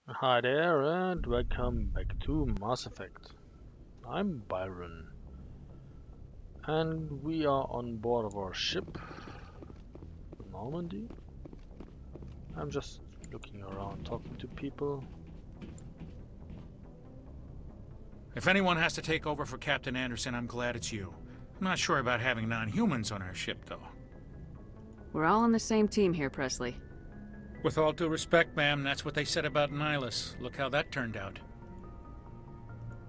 Hi there, and welcome back to Mass Effect. I'm Byron, and we are on board of our ship, Normandy. I'm just looking around, talking to people. If anyone has to take over for Captain Anderson, I'm glad it's you. I'm not sure about having non-humans on our ship, though. We're all on the same team here, Presley. With all due respect, ma'am, that's what they said about Nihilus. Look how that turned out.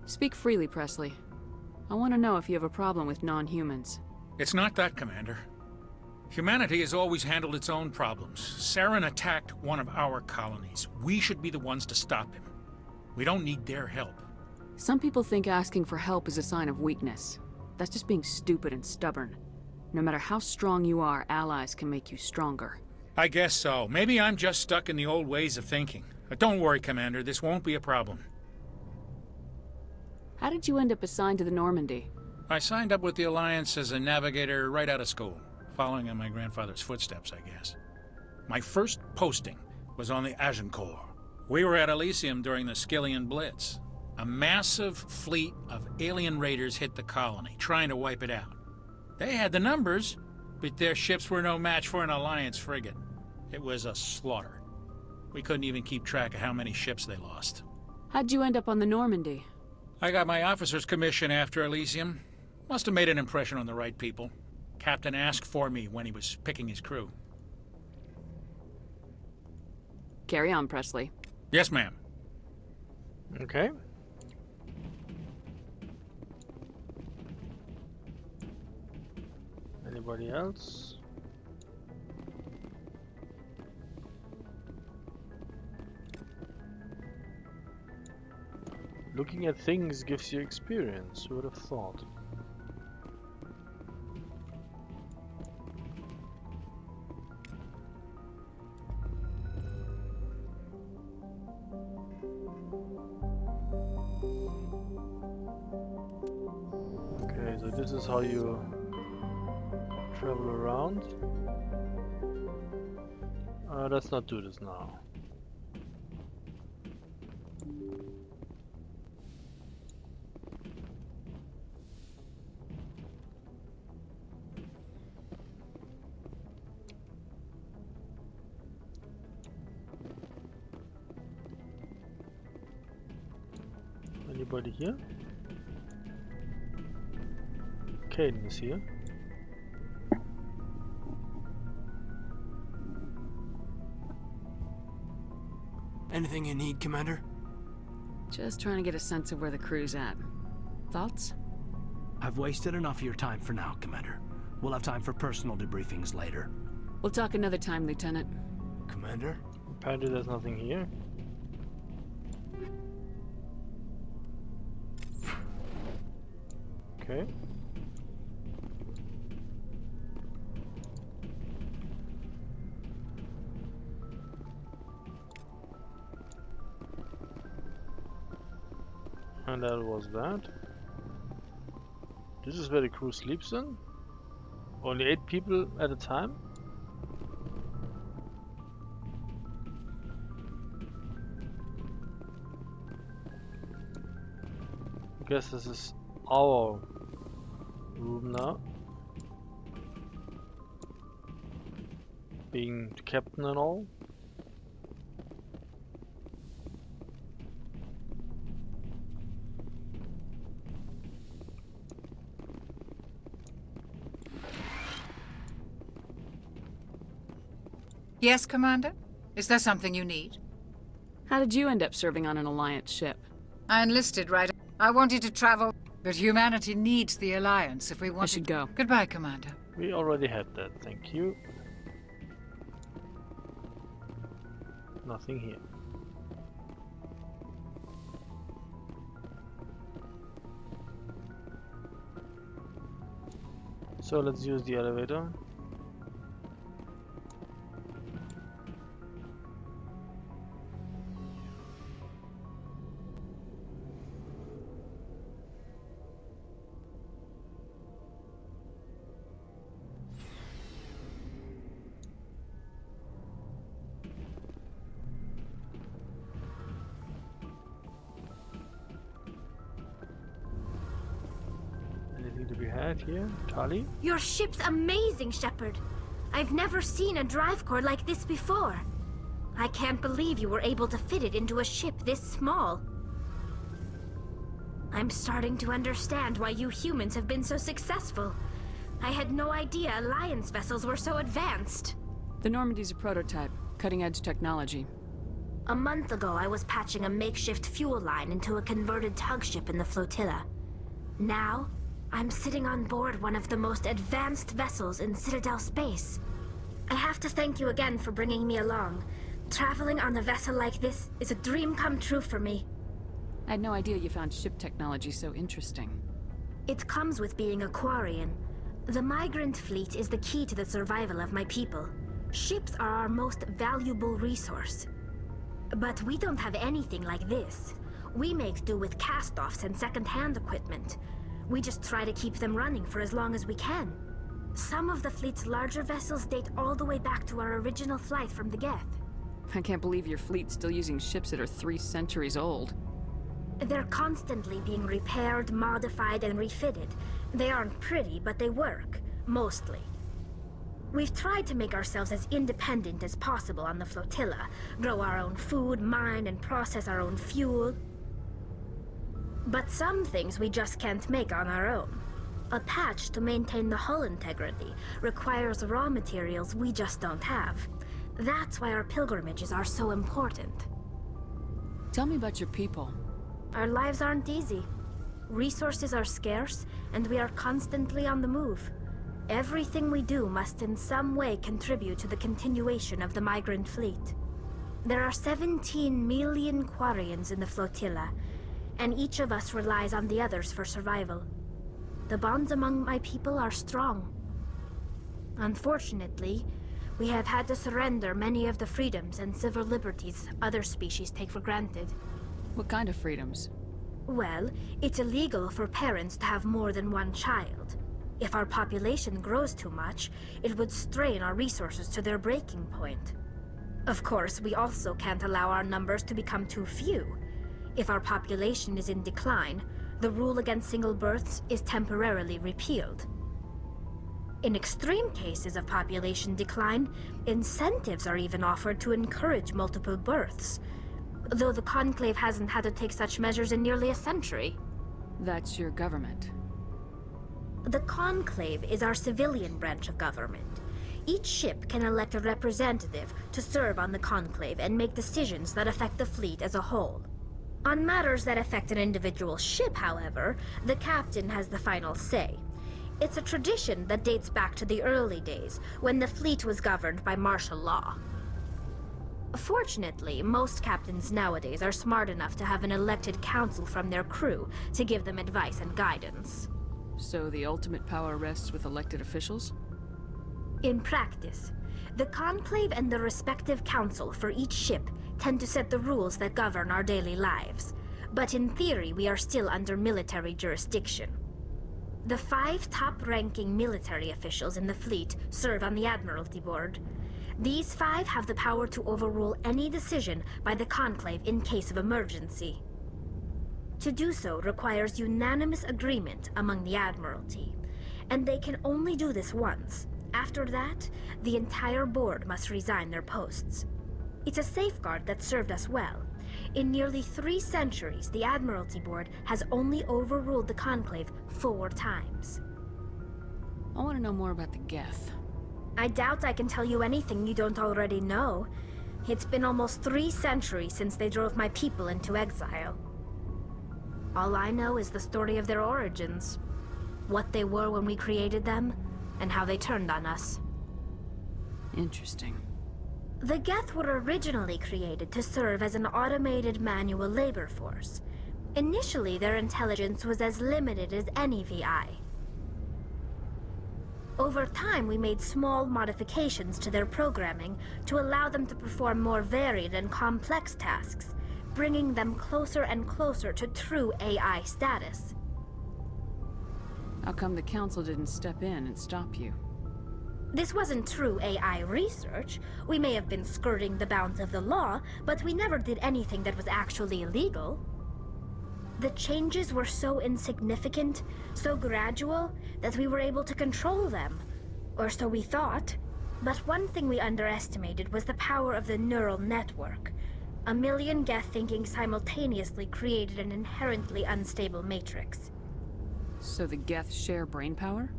Speak freely, Presley. I want to know if you have a problem with non-humans. It's not that, Commander. Humanity has always handled its own problems. Saren attacked one of our colonies. We should be the ones to stop him. We don't need their help. Some people think asking for help is a sign of weakness. That's just being stupid and stubborn. No matter how strong you are, allies can make you stronger. I guess so. Maybe I'm just stuck in the old ways of thinking. But don't worry, Commander. This won't be a problem. How did you end up assigned to the Normandy? I signed up with the Alliance as a navigator right out of school, following in my grandfather's footsteps, I guess. My first posting was on the Agincourt. We were at Elysium during the Skillian Blitz. A massive fleet of alien raiders hit the colony, trying to wipe it out. They had the numbers, but their ships were no match for an Alliance frigate. It was a slaughter. We couldn't even keep track of how many ships they lost. How'd you end up on the Normandy? I got my officer's commission after Elysium. Must have made an impression on the right people. Captain asked for me when he was picking his crew. Carry on, Presley. Yes, ma'am. Okay. Anybody else? Looking at things gives you experience, who would have thought? Okay, so this is how you travel around. Let's not do this now. Anybody here? Caden is here. Anything you need, Commander? Just trying to get a sense of where the crew's at. Thoughts? I've wasted enough of your time for now, Commander. We'll have time for personal debriefings later. We'll talk another time, Lieutenant. Commander? Apparently there's nothing here. Okay. And that was that. This is where the crew sleeps in? Only 8 people at a time? I guess this is our room now. Being the captain and all. Yes, Commander? Is there something you need? How did you end up serving on an Alliance ship? I enlisted right. I wanted to travel, but humanity needs the Alliance if we want I should go. Goodbye, Commander. We already had that, thank you. Nothing here. So let's use the elevator. have here, Tali? Your ship's amazing, Shepard. I've never seen a drive core like this before. I can't believe you were able to fit it into a ship this small. I'm starting to understand why you humans have been so successful. I had no idea Alliance vessels were so advanced. The Normandy's a prototype, cutting-edge technology. A month ago, I was patching a makeshift fuel line into a converted tug ship in the flotilla. Now, I'm sitting on board one of the most advanced vessels in Citadel space. I have to thank you again for bringing me along. Traveling on a vessel like this is a dream come true for me. I had no idea you found ship technology so interesting. It comes with being a Quarian. The migrant fleet is the key to the survival of my people. Ships are our most valuable resource. But we don't have anything like this. We make do with cast-offs and second-hand equipment. We just try to keep them running for as long as we can. Some of the fleet's larger vessels date all the way back to our original flight from the Geth. I can't believe your fleet's still using ships that are 3 centuries old. They're constantly being repaired, modified, and refitted. They aren't pretty, but they work. Mostly. We've tried to make ourselves as independent as possible on the flotilla. Grow our own food, mine, and process our own fuel. But some things we just can't make on our own. A patch to maintain the hull integrity requires raw materials we just don't have. That's why our pilgrimages are so important. Tell me about your people. Our lives aren't easy. Resources are scarce, and we are constantly on the move. Everything we do must in some way contribute to the continuation of the migrant fleet. There are 17 million Quarians in the flotilla, and each of us relies on the others for survival. The bonds among my people are strong. Unfortunately, we have had to surrender many of the freedoms and civil liberties other species take for granted. What kind of freedoms? Well, it's illegal for parents to have more than one child. If our population grows too much, it would strain our resources to their breaking point. Of course, we also can't allow our numbers to become too few. If our population is in decline, the rule against single births is temporarily repealed. In extreme cases of population decline, incentives are even offered to encourage multiple births, though the Conclave hasn't had to take such measures in nearly a century. That's your government. The Conclave is our civilian branch of government. Each ship can elect a representative to serve on the Conclave and make decisions that affect the fleet as a whole. On matters that affect an individual ship, however, the captain has the final say. It's a tradition that dates back to the early days, when the fleet was governed by martial law. Fortunately, most captains nowadays are smart enough to have an elected council from their crew to give them advice and guidance. So the ultimate power rests with elected officials? In practice, the Conclave and the respective council for each ship tend to set the rules that govern our daily lives. But in theory, we are still under military jurisdiction. The 5 top-ranking military officials in the fleet serve on the Admiralty Board. These 5 have the power to overrule any decision by the Conclave in case of emergency. To do so requires unanimous agreement among the Admiralty, and they can only do this once. After that, the entire board must resign their posts. It's a safeguard that served us well. In nearly 3 centuries, the Admiralty Board has only overruled the Conclave 4 times. I want to know more about the Geth. I doubt I can tell you anything you don't already know. It's been almost 3 centuries since they drove my people into exile. All I know is the story of their origins, what they were when we created them, and how they turned on us. Interesting. The Geth were originally created to serve as an automated manual labor force. Initially, their intelligence was as limited as any VI. Over time, we made small modifications to their programming to allow them to perform more varied and complex tasks, bringing them closer and closer to true AI status. How come the Council didn't step in and stop you? This wasn't true AI research. We may have been skirting the bounds of the law, but we never did anything that was actually illegal. The changes were so insignificant, so gradual, that we were able to control them. Or so we thought. But one thing we underestimated was the power of the neural network. A million Geth thinking simultaneously created an inherently unstable matrix. So the Geth share brain power?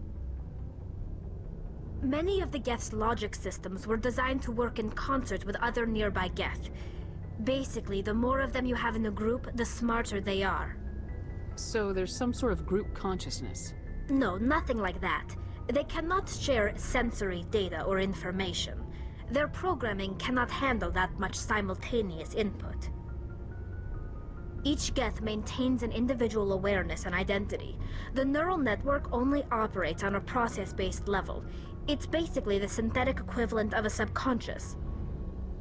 Many of the Geth's logic systems were designed to work in concert with other nearby Geth. Basically, the more of them you have in the group, the smarter they are. So there's some sort of group consciousness. No, nothing like that. They cannot share sensory data or information. Their programming cannot handle that much simultaneous input. Each Geth maintains an individual awareness and identity. The neural network only operates on a process-based level. It's basically the synthetic equivalent of a subconscious.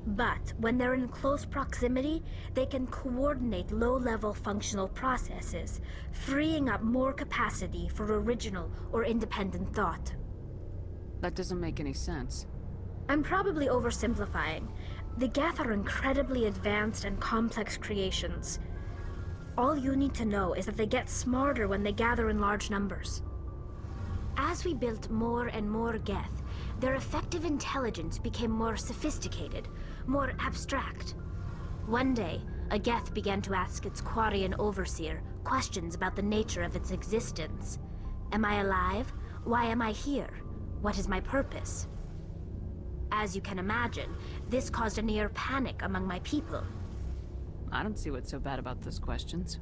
But when they're in close proximity, they can coordinate low-level functional processes, freeing up more capacity for original or independent thought. That doesn't make any sense. I'm probably oversimplifying. The Geth are incredibly advanced and complex creations. All you need to know is that they get smarter when they gather in large numbers. As we built more and more Geth, their effective intelligence became more sophisticated, more abstract. One day, a Geth began to ask its Quarian overseer questions about the nature of its existence. Am I alive? Why am I here? What is my purpose? As you can imagine, this caused a near panic among my people. I don't see what's so bad about those questions.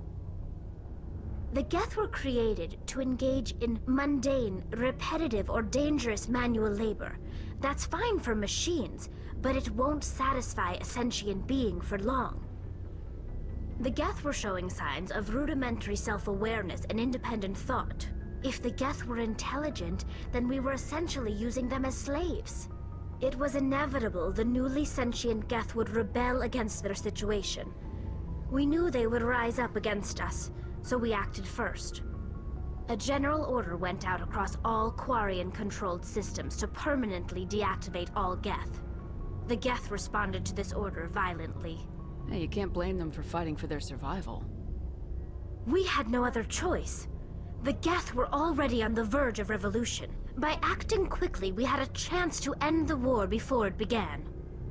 The Geth were created to engage in mundane, repetitive, or dangerous manual labor. That's fine for machines, but it won't satisfy a sentient being for long. The Geth were showing signs of rudimentary self-awareness and independent thought. If the Geth were intelligent, then we were essentially using them as slaves. It was inevitable the newly sentient Geth would rebel against their situation. We knew they would rise up against us, so we acted first. A general order went out across all Quarian-controlled systems to permanently deactivate all Geth. The Geth responded to this order violently. Hey, you can't blame them for fighting for their survival. We had no other choice. The Geth were already on the verge of revolution. By acting quickly, we had a chance to end the war before it began.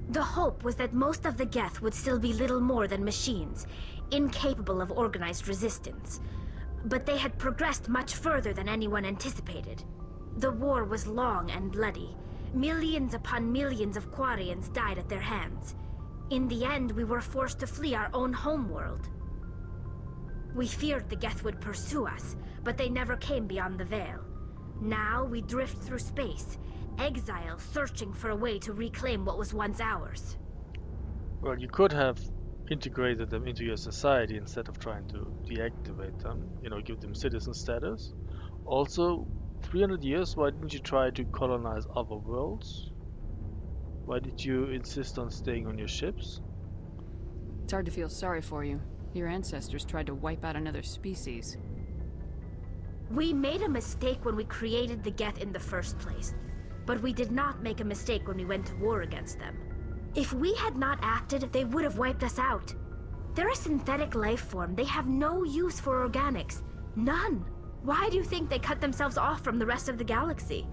The hope was that most of the Geth would still be little more than machines, incapable of organized resistance. But they had progressed much further than anyone anticipated. The war was long and bloody. Millions upon millions of Quarians died at their hands. In the end, we were forced to flee our own homeworld. We feared the Geth would pursue us, but they never came beyond the Veil. Now we drift through space, exile searching for a way to reclaim what was once ours. Well, you could have integrated them into your society instead of trying to deactivate them, give them citizen status. Also, 300 years, why didn't you try to colonize other worlds? Why did you insist on staying on your ships? It's hard to feel sorry for you. Your ancestors tried to wipe out another species. We made a mistake when we created the Geth in the first place. But we did not make a mistake when we went to war against them. If we had not acted, they would have wiped us out. They're a synthetic life form. They have no use for organics. None. Why do you think they cut themselves off from the rest of the galaxy?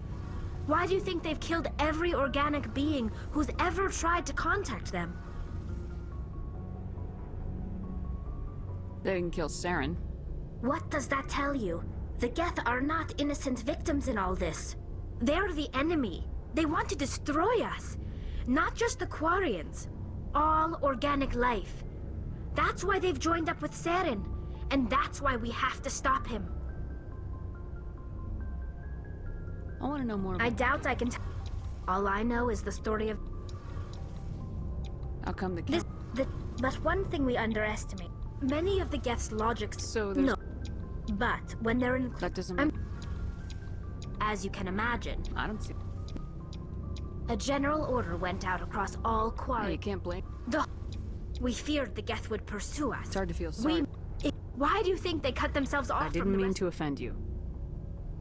Why do you think they've killed every organic being who's ever tried to contact them? They didn't kill Saren. What does that tell you? The Geth are not innocent victims in all this. They're the enemy. They want to destroy us. Not just the Quarians. All organic life. That's why they've joined up with Saren. And that's why we have to stop him. I want to know more about I doubt I can all I know is the story of How come the this. But one thing we underestimate. Many of the Geth's logics... So there's... No. But when they're in... That doesn't make... As you can imagine, I don't see... a general order went out across all Hey, Quarian... you can't blame... We feared the Geth would pursue us. It's hard to feel sorry. Why do you think they cut themselves off I from didn't the mean rest? to offend you.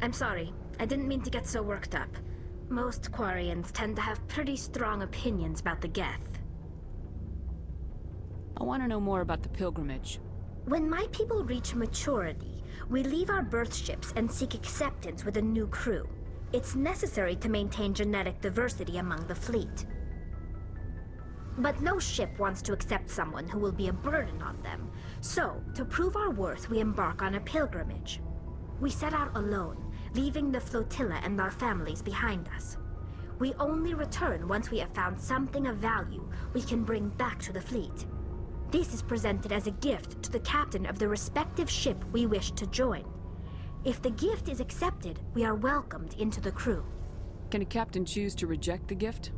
I'm sorry. I didn't mean to get so worked up. Most Quarians tend to have pretty strong opinions about the Geth. I want to know more about the pilgrimage. When my people reach maturity, we leave our birth ships and seek acceptance with a new crew. It's necessary to maintain genetic diversity among the fleet. But no ship wants to accept someone who will be a burden on them. So, to prove our worth, we embark on a pilgrimage. We set out alone, leaving the flotilla and our families behind us. We only return once we have found something of value we can bring back to the fleet. This is presented as a gift to the captain of the respective ship we wish to join. If the gift is accepted, we are welcomed into the crew. Can a captain choose to reject the gift?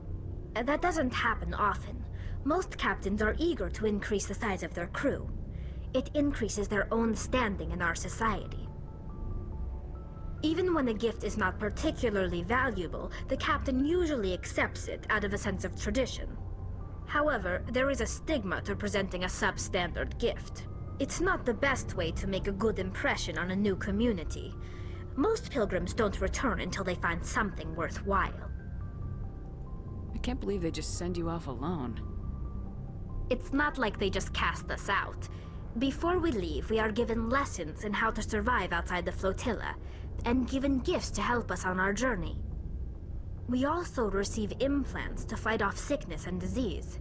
That doesn't happen often. Most captains are eager to increase the size of their crew. It increases their own standing in our society. Even when a gift is not particularly valuable, the captain usually accepts it out of a sense of tradition. However, there is a stigma to presenting a substandard gift. It's not the best way to make a good impression on a new community. Most pilgrims don't return until they find something worthwhile. I can't believe they just send you off alone. It's not like they just cast us out. Before we leave, we are given lessons in how to survive outside the flotilla, and given gifts to help us on our journey. We also receive implants to fight off sickness and disease.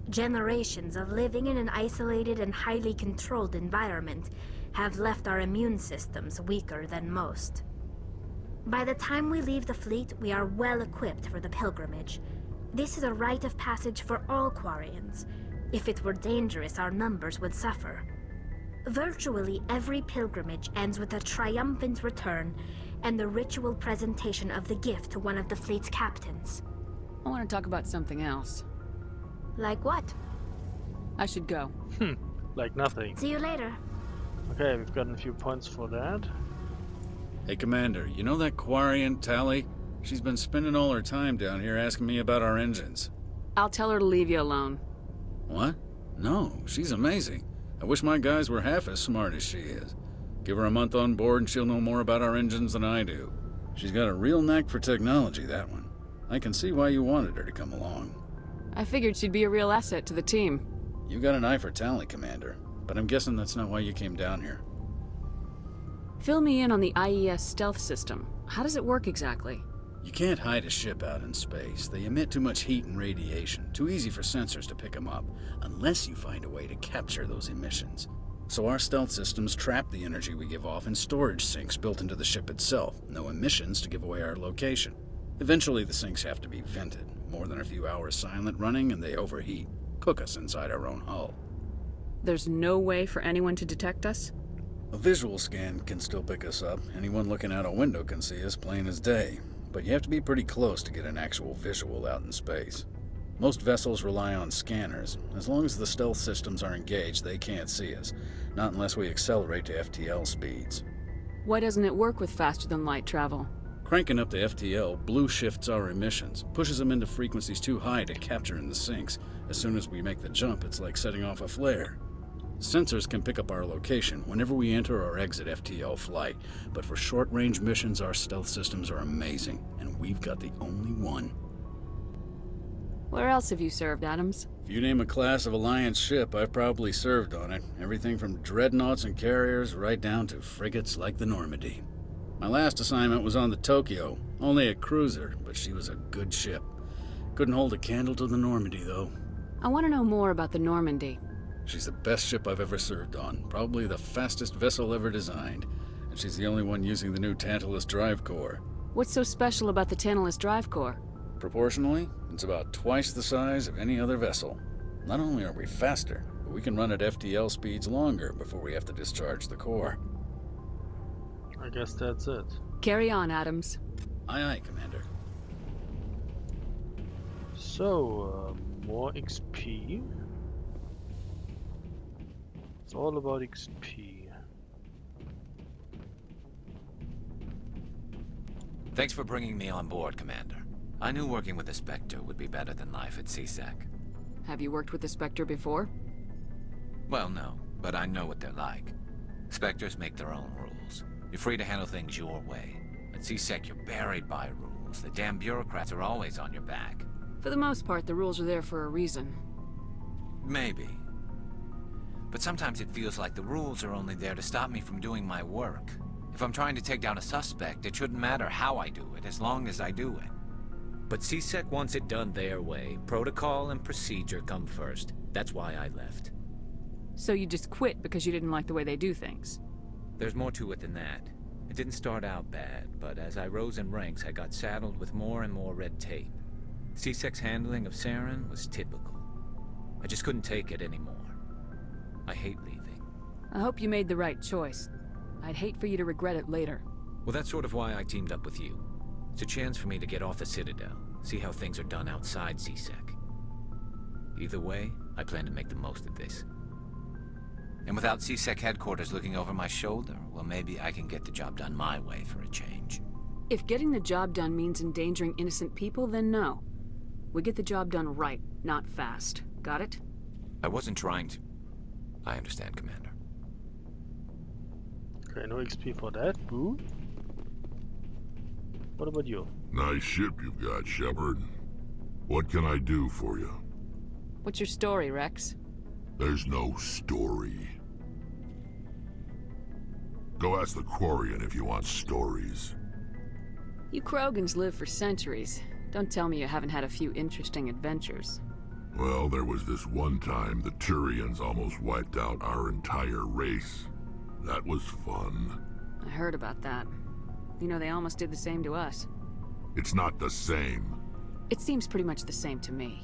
Generations of living in an isolated and highly controlled environment have left our immune systems weaker than most. By the time we leave the fleet, we are well equipped for the pilgrimage. This is a rite of passage for all Quarians. If it were dangerous, our numbers would suffer. Virtually every pilgrimage ends with a triumphant return and the ritual presentation of the gift to one of the fleet's captains. I want to talk about something else. Like what? I should go. Like nothing. See you later. Okay, we've gotten a few points for that. Hey, Commander, you know that Quarian, Tally? She's been spending all her time down here asking me about our engines. I'll tell her to leave you alone. What? No, she's amazing. I wish my guys were half as smart as she is. Give her a month on board and she'll know more about our engines than I do. She's got a real knack for technology, that one. I can see why you wanted her to come along. I figured she'd be a real asset to the team. You got an eye for Tally, Commander, but I'm guessing that's not why you came down here. Fill me in on the IES stealth system. How does it work exactly? You can't hide a ship out in space. They emit too much heat and radiation, too easy for sensors to pick them up, unless you find a way to capture those emissions. So our stealth systems trap the energy we give off in storage sinks built into the ship itself. No emissions to give away our location. Eventually the sinks have to be vented. More than a few hours silent running and they overheat. Cook us inside our own hull. There's no way for anyone to detect us? A visual scan can still pick us up. Anyone looking out a window can see us plain as day. But you have to be pretty close to get an actual visual out in space. Most vessels rely on scanners. As long as the stealth systems are engaged, they can't see us. Not unless we accelerate to FTL speeds. Why doesn't it work with faster-than-light travel? Cranking up to FTL blue shifts our emissions, pushes them into frequencies too high to capture in the sinks. As soon as we make the jump, it's like setting off a flare. Sensors can pick up our location whenever we enter or exit FTL flight, but for short-range missions, our stealth systems are amazing, and we've got the only one. Where else have you served, Adams? If you name a class of Alliance ship, I've probably served on it. Everything from dreadnoughts and carriers right down to frigates like the Normandy. My last assignment was on the Tokyo, only a cruiser, but she was a good ship. Couldn't hold a candle to the Normandy, though. I want to know more about the Normandy. She's the best ship I've ever served on, probably the fastest vessel ever designed, and she's the only one using the new Tantalus drive core. What's so special about the Tantalus drive core? Proportionally, it's about twice the size of any other vessel. Not only are we faster, but we can run at FTL speeds longer before we have to discharge the core. I guess that's it. Carry on, Adams. Aye, aye, Commander. So, more XP. It's all about XP. Thanks for bringing me on board, Commander. I knew working with the Spectre would be better than life at CSEC. Have you worked with the Spectre before? Well, no, but I know what they're like. Spectres make their own rules. You're free to handle things your way. At CSEC, you're buried by rules. The damn bureaucrats are always on your back. For the most part, the rules are there for a reason. Maybe. But sometimes it feels like the rules are only there to stop me from doing my work. If I'm trying to take down a suspect, it shouldn't matter how I do it, as long as I do it. But CSEC wants it done their way. Protocol and procedure come first. That's why I left. So you just quit because you didn't like the way they do things? There's more to it than that. It didn't start out bad, but as I rose in ranks, I got saddled with more and more red tape. CSEC's handling of Saren was typical. I just couldn't take it anymore. I hate leaving. I hope you made the right choice. I'd hate for you to regret it later. Well, that's sort of why I teamed up with you. It's a chance for me to get off the Citadel, see how things are done outside CSEC. Either way, I plan to make the most of this. And without CSEC headquarters looking over my shoulder, well, maybe I can get the job done my way for a change. If getting the job done means endangering innocent people, then no. We get the job done right, not fast. Got it? I wasn't trying to... I understand, Commander. Okay, no XP for that. Boo. What about you? Nice ship you've got, Shepard. What can I do for you? What's your story, Rex? There's no story. Go ask the Quarian if you want stories. You Krogans live for centuries. Don't tell me you haven't had a few interesting adventures. Well, there was this one time the Turians almost wiped out our entire race. That was fun. I heard about that. You know, they almost did the same to us. It's not the same. It seems pretty much the same to me.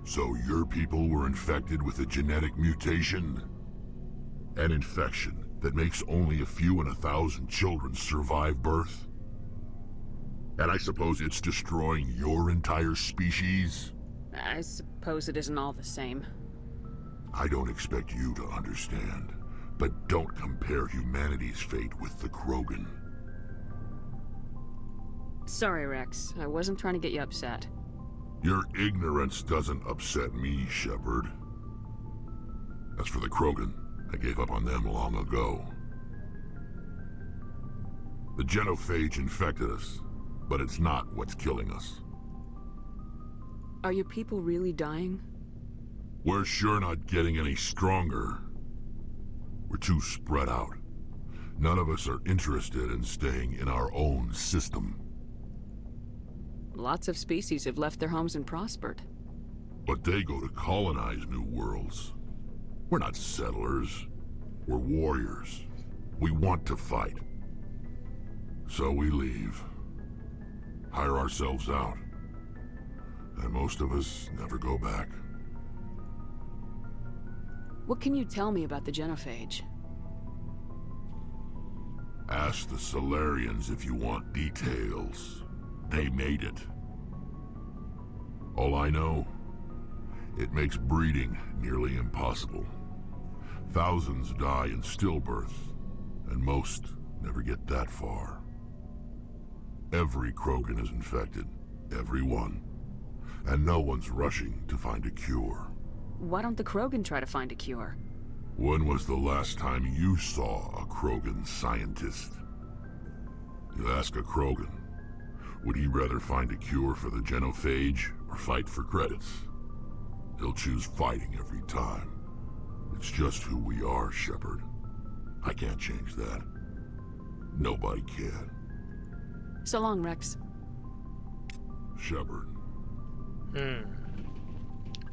So your people were infected with a genetic mutation? An infection that makes only a few in 1,000 children survive birth? And I suppose it's destroying your entire species? I suppose it isn't all the same. I don't expect you to understand, but don't compare humanity's fate with the Krogan. Sorry, Rex. I wasn't trying to get you upset. Your ignorance doesn't upset me, Shepard. As for the Krogan, I gave up on them long ago. The genophage infected us, but it's not what's killing us. Are your people really dying? We're sure not getting any stronger. We're too spread out. None of us are interested in staying in our own system. Lots of species have left their homes and prospered. But they go to colonize new worlds. We're not settlers. We're warriors. We want to fight. So we leave. Hire ourselves out. And most of us never go back. What can you tell me about the genophage? Ask the Solarians if you want details. They made it. All I know, it makes breeding nearly impossible. Thousands die in stillbirth, and most never get that far. Every Krogan is infected. Every one. And no one's rushing to find a cure. Why don't the Krogan try to find a cure? When was the last time you saw a Krogan scientist? You ask a Krogan, would he rather find a cure for the genophage or fight for credits? He'll choose fighting every time. It's just who we are, Shepard. I can't change that. Nobody can. So long, Rex. Shepard.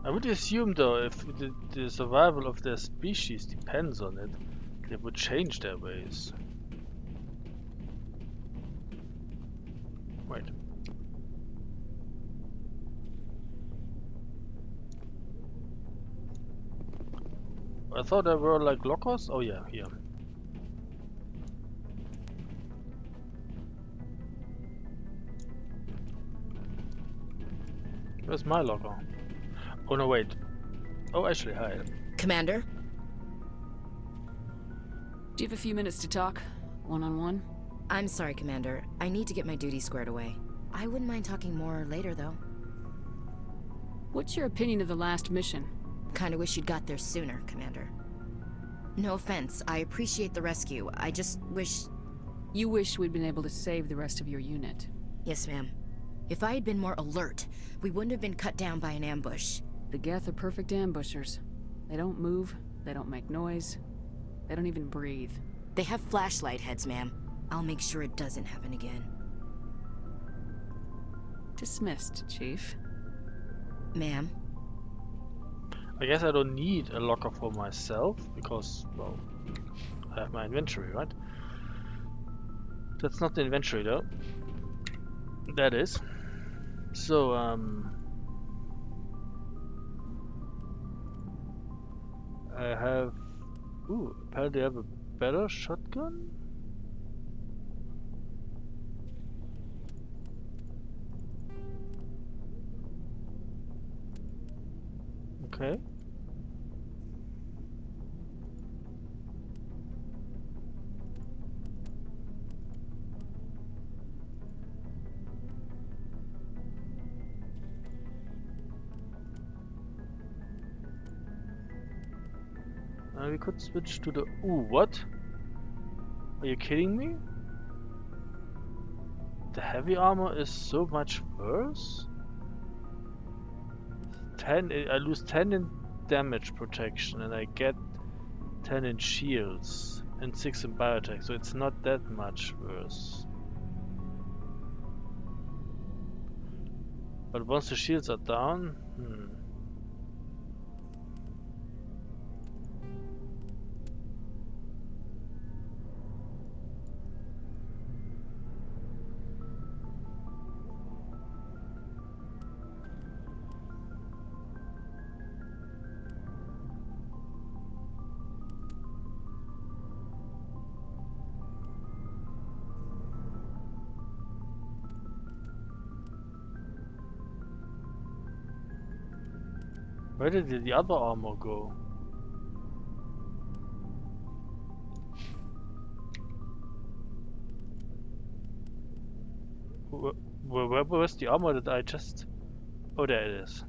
I would assume, though, if the survival of their species depends on it, they would change their ways. Wait. I thought there were like lockers? Oh yeah, here. Where's my locker? Oh no, wait. Oh, actually, hi. Commander? Do you have a few minutes to talk? One-on-one? I'm sorry, Commander. I need to get my duties squared away. I wouldn't mind talking more later, though. What's your opinion of the last mission? Kinda wish you'd got there sooner, Commander. No offense, I appreciate the rescue. I just wish... You wish we'd been able to save the rest of your unit. Yes, ma'am. If I had been more alert, we wouldn't have been cut down by an ambush. The Geth are perfect ambushers. They don't move, They don't make noise. They don't even breathe. They have flashlight heads, ma'am. I'll make sure it doesn't happen again. Dismissed, Chief. Ma'am? I guess I don't need a locker for myself, because, well, I have my inventory, right? That's not the inventory, though. That is. So, I have... Ooh, apparently I have a better shotgun? Okay. We could switch to the... Ooh, what? Are you kidding me? The heavy armor is so much worse? 10, I lose 10 in damage protection and I get 10 in shields and 6 in biotech, so it's not that much worse. But once the shields are down, where did the other armor go? Where was the armor that I just... Oh, there it is.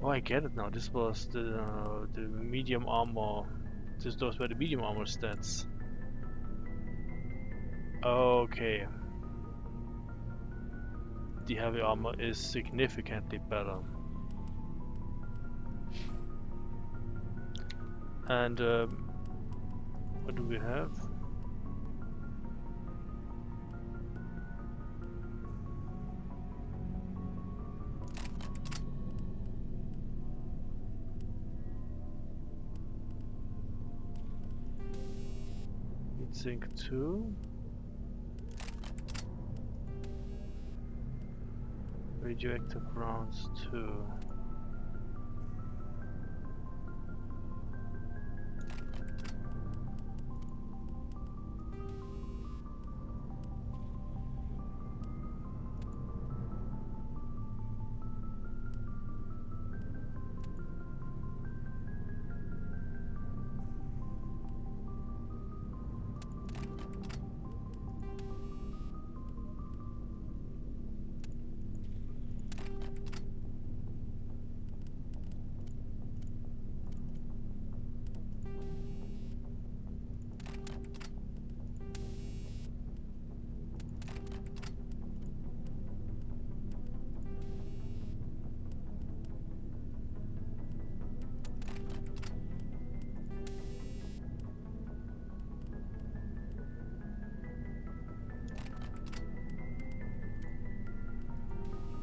Oh, I get it now. This was the medium armor. Those were the medium armor stats. Okay. The heavy armor is significantly better. And what do we have? Zinc 2. Radioactive rounds 2.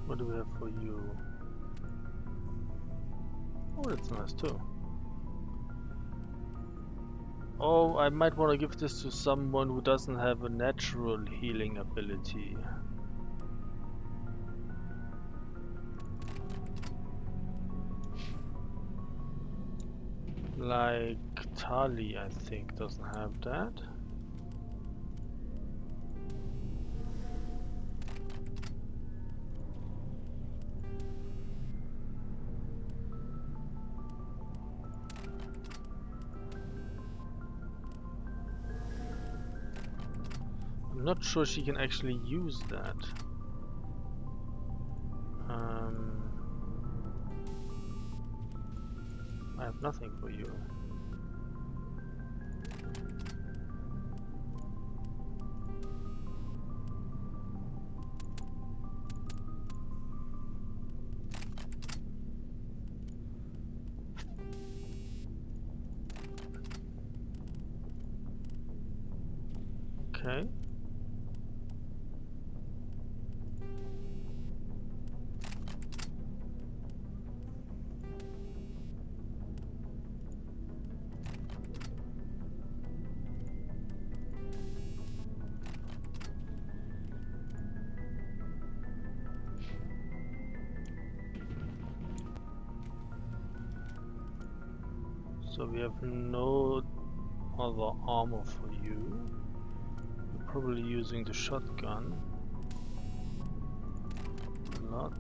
What do we have for you? Oh, that's nice too. Oh, I might want to give this to someone who doesn't have a natural healing ability. Like Tali, I think, doesn't have that. I'm not sure she can actually use that. I have nothing for you. Okay. So we have no other armor for you. You're probably using the shotgun a lot.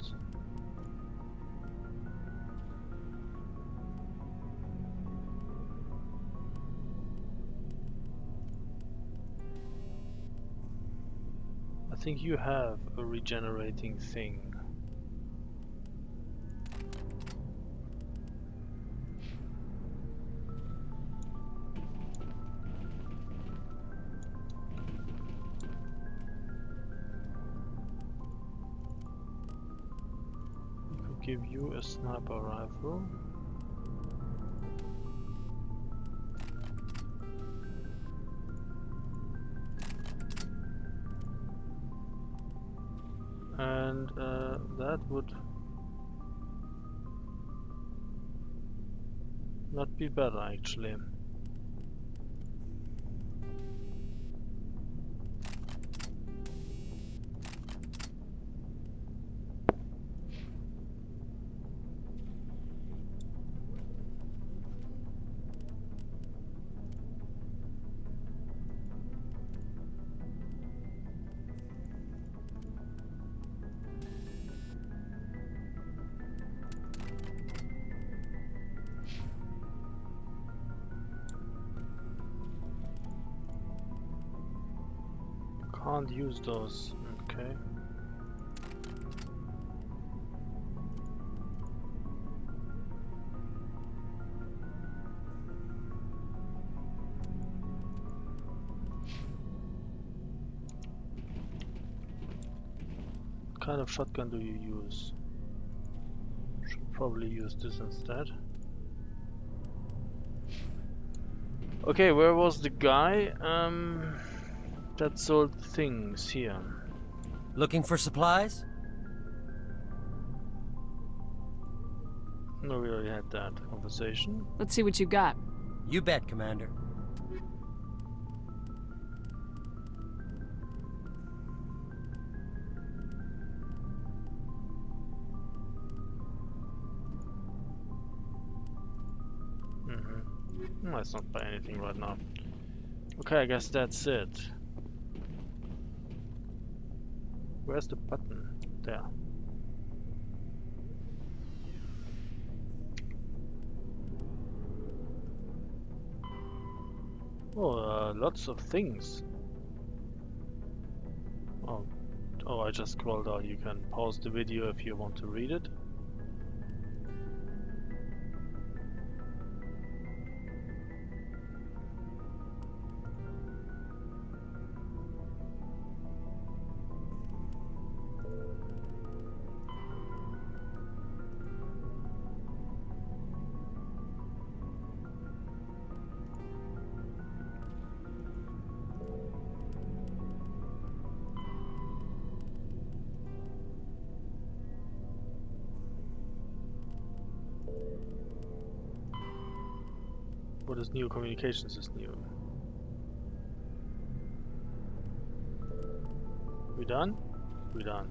I think you have a regenerating thing. Give you a sniper rifle. And that would not be better actually. Can't use those. Okay. What kind of shotgun do you use? Should probably use this instead. Okay, where was the guy that sold things here? Looking for supplies? No, we already had that conversation. Let's see what you got. You bet, Commander. Let's not buy anything right now. Okay, I guess that's it. Where's the button? There. Oh, lots of things. Oh, I just scrolled out. You can pause the video if you want to read it. What is new? Communications is new. We done? We done.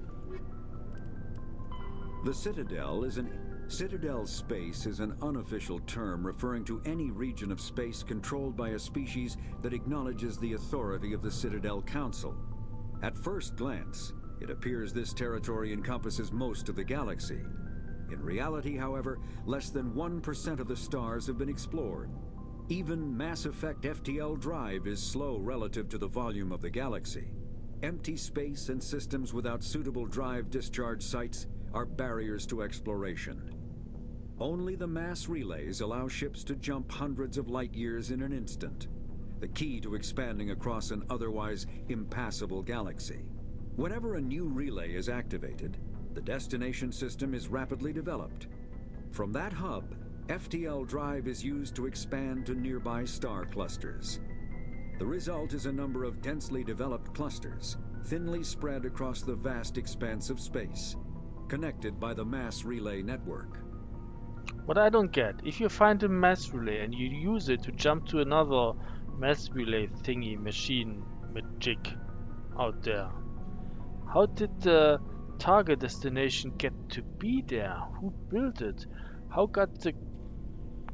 The Citadel space is an unofficial term referring to any region of space controlled by a species that acknowledges the authority of the Citadel Council. At first glance, it appears this territory encompasses most of the galaxy. In reality, however, less than 1% of the stars have been explored. Even Mass Effect FTL drive is slow relative to the volume of the galaxy. Empty space and systems without suitable drive discharge sites are barriers to exploration. Only the mass relays allow ships to jump hundreds of light years in an instant, the key to expanding across an otherwise impassable galaxy. Whenever a new relay is activated, the destination system is rapidly developed. From that hub, FTL drive is used to expand to nearby star clusters. The result is a number of densely developed clusters, thinly spread across the vast expanse of space, connected by the mass relay network. What I don't get, if you find a mass relay and you use it to jump to another mass relay thingy machine magic out there, how did the target destination get to be there? Who built it? How got the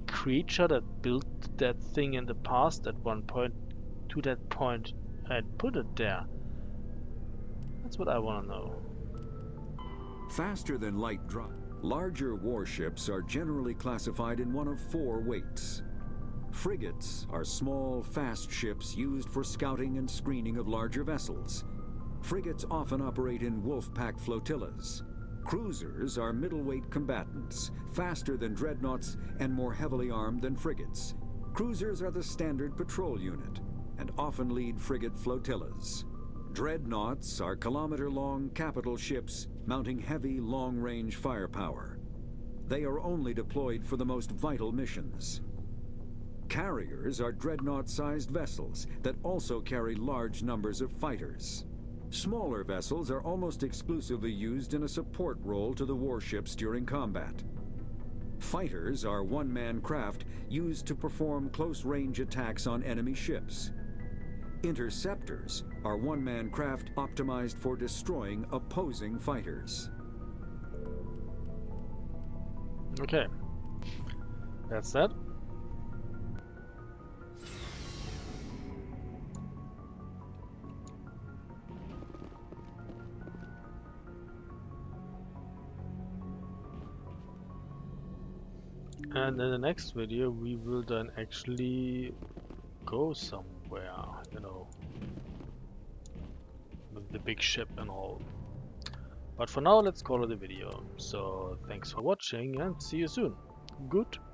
creature that built that thing in the past at one point to that point and put it there? That's what I want to know. Faster than light drop, larger warships are generally classified in one of 4 weights. Frigates are small, fast ships used for scouting and screening of larger vessels. Frigates often operate in wolf pack flotillas. Cruisers are middleweight combatants, faster than dreadnoughts and more heavily armed than frigates. Cruisers are the standard patrol unit and often lead frigate flotillas. Dreadnoughts are kilometer-long capital ships mounting heavy, long-range firepower. They are only deployed for the most vital missions. Carriers are dreadnought-sized vessels that also carry large numbers of fighters. Smaller vessels are almost exclusively used in a support role to the warships during combat. Fighters are one-man craft used to perform close-range attacks on enemy ships. Interceptors are one-man craft optimized for destroying opposing fighters. Okay, that's that. And in the next video we will then actually go somewhere, you know, with the big ship and all. But for now, let's call it a video. So thanks for watching and see you soon. Goodbye.